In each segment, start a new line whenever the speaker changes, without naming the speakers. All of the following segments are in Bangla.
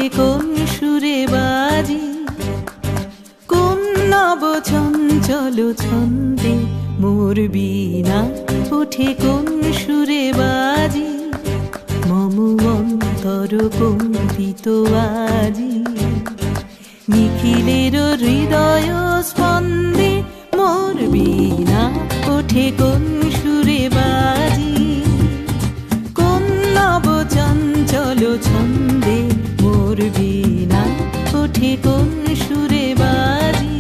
কোন সুরে বাজি, কোন নব চঞ্চল ছন্দে মোর বীণা ওঠে কোন সুরে বাজি, মম অন্তর কম্পিত আজি। নিখিলের হৃদয় স্পন্দে মোর বীণা ওঠে কোন সুরে বাজি, কোন নব চঞ্চল ছন্দে মোর বীণা ওঠে কোন সুরে বাজি।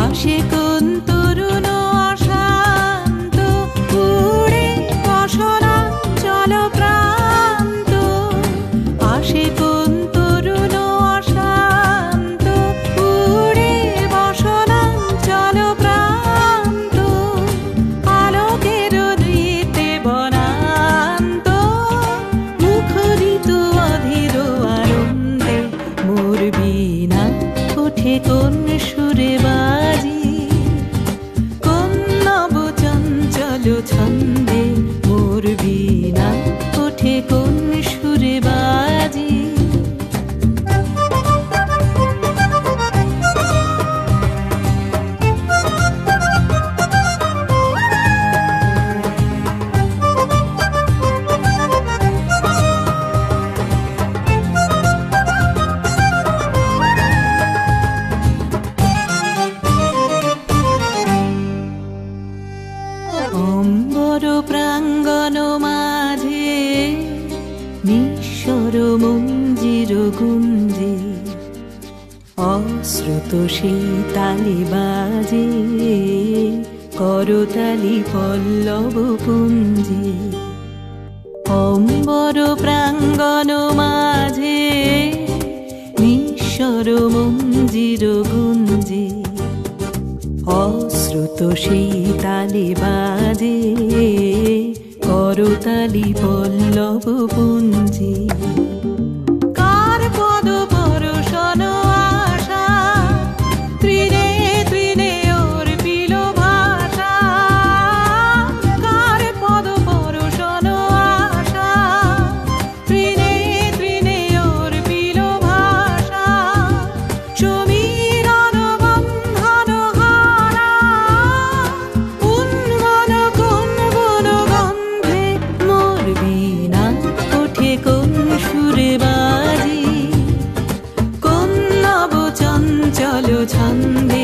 আসে কোন তরুণ অশান্ত উড়ে বসনাঞ্চল প্রান্ত, আসে কোন তরুণ অশান্ত উড়ে বসনাঞ্চল প্রান্ত, আলোকের নৃত্যে বনান্ত মুখরিত অধীর আনন্দে মোর বীণা ওঠে কোন সুরে বাজি, কোন নব চঞ্চল ছন্দে মোর বীণা ওঠে কোন সুরে বাজি। অম্বর প্রাঙ্গণ মাঝে নিঃস্বর মঞ্জির গুঞ্জে, অশ্রুত সেই তালি বাজে করতালি পল্লব পুঞ্জে। অম্বর প্রাঙ্গণ মাঝে নিঃস্বর মঞ্জির গুঞ্জে, অশ্রুত সেই তালি বাজে করতালি পল্লব পুঞ্জে। কার পদ পরশন আশা তৃণে তৃণে অর্পিল ভাষা, কার পদ পরশন আশা তৃণে তৃণে অর্পিল ভাষা, সমীরণ বন্ধন হারা উন্মন কোন বন গন্ধে মোর বীণা ওঠে কোন সুরে বাজি, কোন নব চঞ্চল ছন্দে